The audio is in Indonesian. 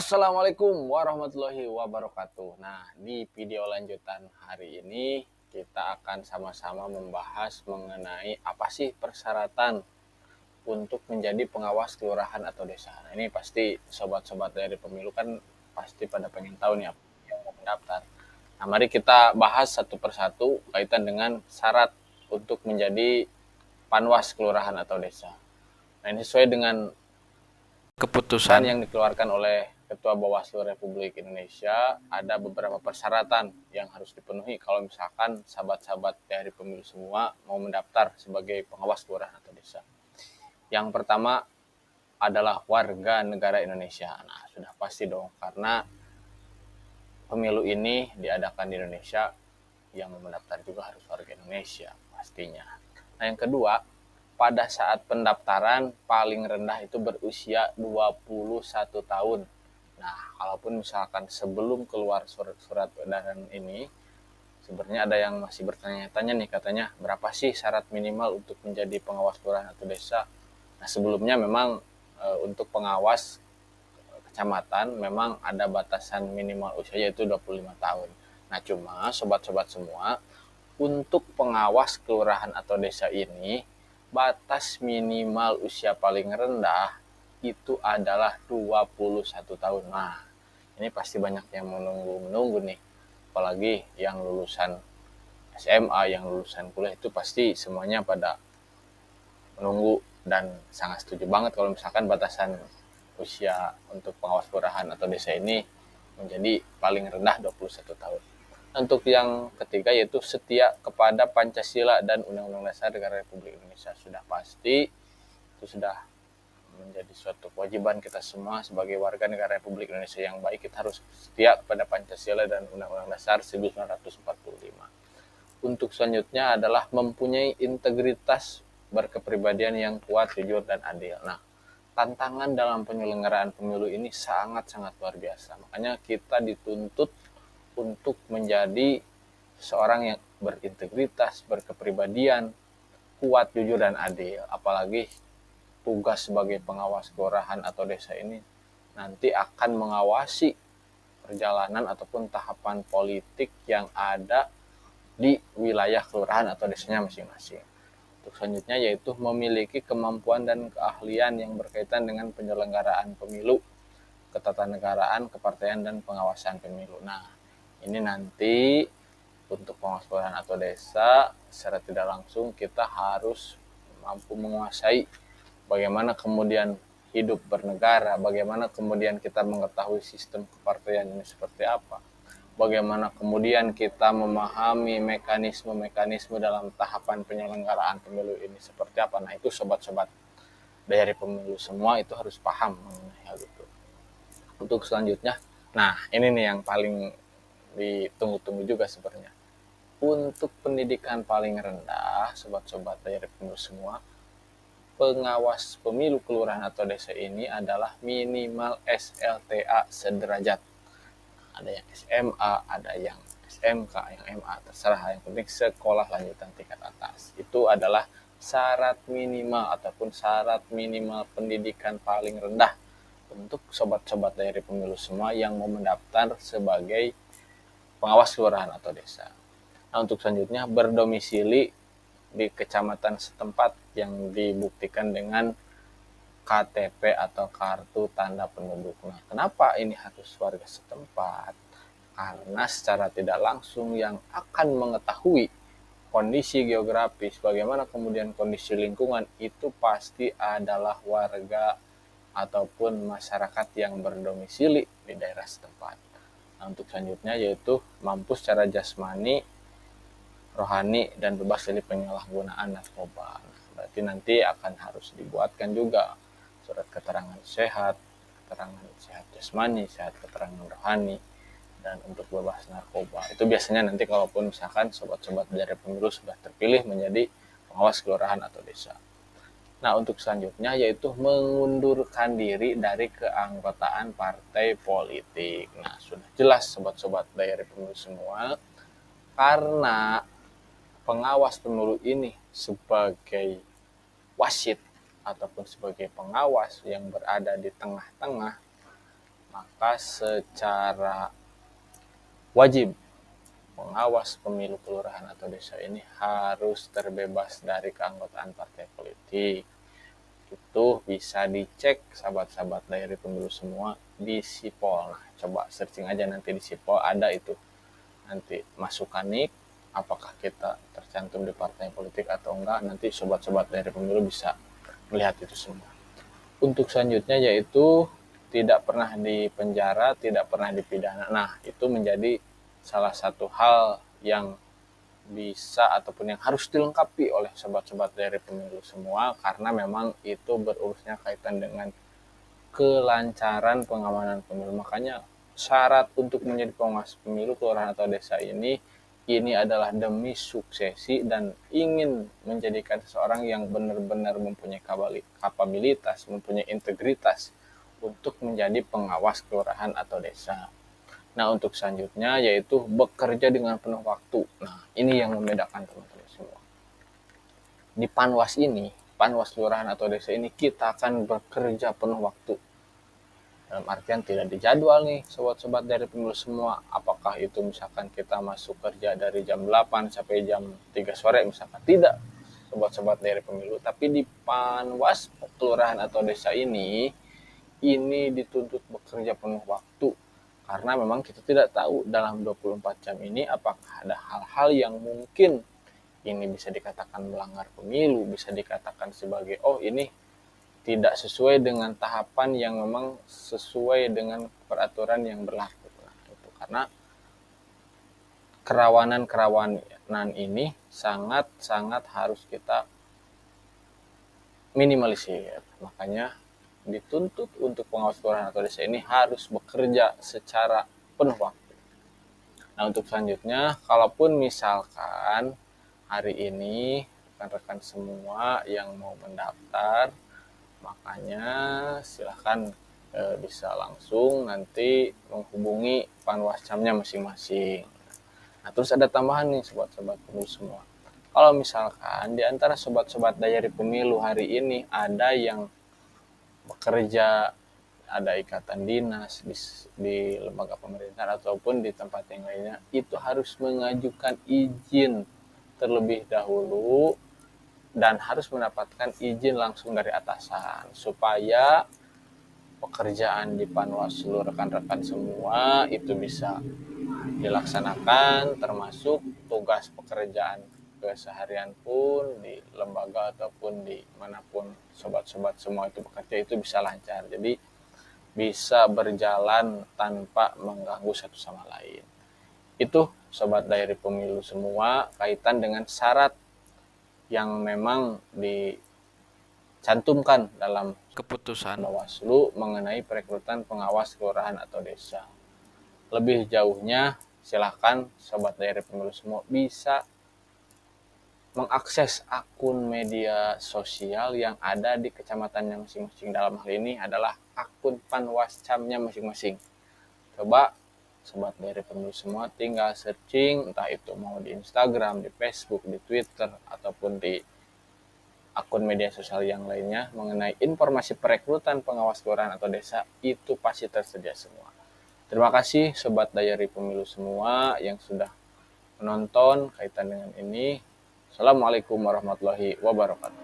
Assalamualaikum warahmatullahi wabarakatuh. Nah, di video lanjutan hari ini kita akan sama-sama membahas mengenai apa sih persyaratan untuk menjadi pengawas kelurahan atau desa. Nah, ini pasti sobat-sobat dari pemilu kan pasti pada pengen tahu nih apa yang mau mendaftar. Nah, mari kita bahas satu persatu kaitan dengan syarat untuk menjadi panwas kelurahan atau desa. Nah, ini sesuai dengan keputusan yang dikeluarkan oleh Ketua Bawaslu Republik Indonesia, ada beberapa persyaratan yang harus dipenuhi kalau misalkan sahabat-sahabat dari pemilu semua mau mendaftar sebagai pengawas kelurahan atau desa. Yang pertama adalah warga negara Indonesia. Nah, sudah pasti dong, karena pemilu ini diadakan di Indonesia, yang mendaftar juga harus warga Indonesia pastinya. Nah, yang kedua, pada saat pendaftaran paling rendah itu berusia 21 tahun. Nah, kalaupun misalkan sebelum keluar surat edaran ini, sebenarnya ada yang masih bertanya-tanya nih, katanya berapa sih syarat minimal untuk menjadi pengawas kelurahan atau desa. Nah, sebelumnya memang untuk pengawas kecamatan memang ada batasan minimal usia yaitu 25 tahun. Nah, cuma sobat-sobat semua, untuk pengawas kelurahan atau desa ini batas minimal usia paling rendah itu adalah 21 tahun. Nah, ini pasti banyak yang menunggu nih. Apalagi yang lulusan SMA, yang lulusan kuliah itu pasti semuanya pada menunggu dan sangat setuju banget kalau misalkan batasan usia untuk pengawas kelurahan atau desa ini menjadi paling rendah 21 tahun. Untuk yang ketiga yaitu setia kepada Pancasila dan Undang-Undang Dasar Negara Republik Indonesia. Sudah pasti itu sudah menjadi suatu kewajiban kita semua sebagai warga negara Republik Indonesia yang baik. Kita harus setia kepada Pancasila dan Undang-Undang Dasar 1945. Untuk selanjutnya adalah mempunyai integritas berkepribadian yang kuat, jujur, dan adil. Nah, tantangan dalam penyelenggaraan pemilu ini sangat-sangat luar biasa. Makanya kita dituntut untuk menjadi seorang yang berintegritas, berkepribadian, kuat, jujur, dan adil. Apalagi tugas sebagai pengawas kelurahan atau desa ini nanti akan mengawasi perjalanan ataupun tahapan politik yang ada di wilayah kelurahan atau desanya masing-masing. Untuk selanjutnya yaitu memiliki kemampuan dan keahlian yang berkaitan dengan penyelenggaraan pemilu, ketatanegaraan, kepartaian, dan pengawasan pemilu. Nah, ini nanti untuk pengawas kelurahan atau desa secara tidak langsung kita harus mampu menguasai bagaimana kemudian hidup bernegara, bagaimana kemudian kita mengetahui sistem kepartaian ini seperti apa, bagaimana kemudian kita memahami mekanisme-mekanisme dalam tahapan penyelenggaraan pemilu ini seperti apa. Nah, itu sobat-sobat dari pemilu semua itu harus paham mengenai hal itu. Untuk selanjutnya, nah ini nih yang paling ditunggu-tunggu juga sebenarnya. Untuk pendidikan paling rendah, sobat-sobat dari pemilu semua, pengawas pemilu kelurahan atau desa ini adalah minimal SLTA sederajat. Ada yang SMA, ada yang SMK, yang MA, terserah, yang penting sekolah lanjutan tingkat atas. Itu adalah syarat minimal ataupun syarat minimal pendidikan paling rendah untuk sobat-sobat dari pemilu semua yang mau mendaftar sebagai pengawas kelurahan atau desa. Nah, untuk selanjutnya berdomisili di kecamatan setempat yang dibuktikan dengan KTP atau kartu tanda penduduk. Nah, kenapa ini harus warga setempat? Karena secara tidak langsung yang akan mengetahui kondisi geografis, bagaimana kemudian kondisi lingkungan itu pasti adalah warga ataupun masyarakat yang berdomisili di daerah setempat. Nah, untuk selanjutnya yaitu mampu secara jasmani, rohani, dan bebas dari penyalahgunaan narkoba. Nah, berarti nanti akan harus dibuatkan juga surat keterangan sehat jasmani, sehat keterangan rohani, dan untuk bebas narkoba. Itu biasanya nanti kalaupun misalkan sobat-sobat dari pemilu sudah terpilih menjadi pengawas kelurahan atau desa. Nah, untuk selanjutnya yaitu mengundurkan diri dari keanggotaan partai politik. Nah, sudah jelas sobat-sobat dari pemilu semua, karena pengawas pemilu ini sebagai wasit ataupun sebagai pengawas yang berada di tengah-tengah, maka secara wajib pengawas pemilu kelurahan atau desa ini harus terbebas dari keanggotaan partai politik. Itu bisa dicek sahabat-sahabat dari pemilu semua di Sipol. Nah, coba searching aja nanti di Sipol ada itu. Nanti masukan nik apakah kita tercantum di partai politik atau enggak, nanti sobat-sobat dari pemilu bisa melihat itu semua. Untuk selanjutnya yaitu tidak pernah dipenjara, tidak pernah dipidana. Nah, itu menjadi salah satu hal yang bisa ataupun yang harus dilengkapi oleh sobat-sobat dari pemilu semua, karena memang itu berurusnya kaitan dengan kelancaran pengamanan pemilu. Makanya syarat untuk menjadi pengawas pemilu kelurahan atau desa ini adalah demi suksesi dan ingin menjadikan seseorang yang benar-benar mempunyai kapabilitas, mempunyai integritas untuk menjadi pengawas kelurahan atau desa. Nah, untuk selanjutnya yaitu bekerja dengan penuh waktu. Nah, ini yang membedakan teman-teman semua. Di Panwas kelurahan atau desa ini kita akan bekerja penuh waktu. Dalam artian tidak dijadwal nih sobat-sobat dari pemilu semua, apakah itu misalkan kita masuk kerja dari jam 8 sampai jam 3 sore misalkan, tidak sobat-sobat dari pemilu. Tapi di Panwas kelurahan atau desa ini dituntut bekerja penuh waktu, karena memang kita tidak tahu dalam 24 jam ini apakah ada hal-hal yang mungkin ini bisa dikatakan melanggar pemilu, bisa dikatakan sebagai ini tidak sesuai dengan tahapan yang memang sesuai dengan peraturan yang berlaku. Nah, itu karena kerawanan ini sangat harus kita minimalisir. Makanya dituntut untuk pengawas kelurahan atau desa ini harus bekerja secara penuh waktu. Nah, untuk selanjutnya, kalaupun misalkan hari ini rekan-rekan semua yang mau mendaftar, makanya silahkan bisa langsung nanti menghubungi panwascamnya masing-masing. Nah, terus ada tambahan nih sobat-sobat pemilu semua. Kalau misalkan di antara sobat-sobat dari pemilu hari ini ada yang bekerja, ada ikatan dinas di lembaga pemerintahan ataupun di tempat yang lainnya, itu harus mengajukan izin terlebih dahulu dan harus mendapatkan izin langsung dari atasan supaya pekerjaan di Panwas seluruh rekan-rekan semua itu bisa dilaksanakan, termasuk tugas pekerjaan keseharian pun di lembaga ataupun di manapun sobat-sobat semua itu bekerja itu bisa lancar. Jadi bisa berjalan tanpa mengganggu satu sama lain. Itu sobat dari pemilu semua kaitan dengan syarat yang memang dicantumkan dalam keputusan Bawaslu mengenai perekrutan pengawas kelurahan atau desa. Lebih jauhnya silakan sobat dari pemilu semua bisa mengakses akun media sosial yang ada di kecamatannya masing-masing. Dalam hal ini adalah akun panwascamnya masing-masing. Coba sobat dari pemilu semua tinggal searching, entah itu mau di Instagram, di Facebook, di Twitter, ataupun di akun media sosial yang lainnya mengenai informasi perekrutan pengawas kelurahan atau desa, itu pasti tersedia semua. Terima kasih sobat dari pemilu semua yang sudah menonton kaitan dengan ini. Assalamualaikum warahmatullahi wabarakatuh.